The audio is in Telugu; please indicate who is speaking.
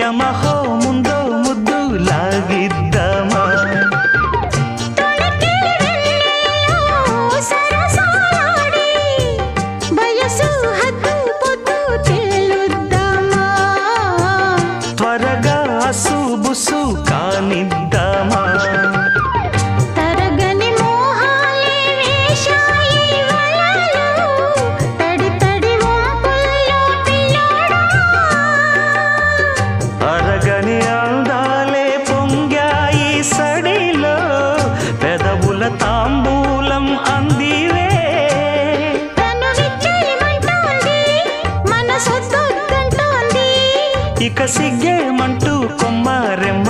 Speaker 1: యమహో ముందో ముద్దు లాగిద్దామా త్వరగా అసుబుసు కానిద్దామా అరగని అందాలే పొంగాయి సడిలో పెదవుల తాంబూలం అందివే ఇక సిగ్గేమంటూ కొమ్మారెమ్మ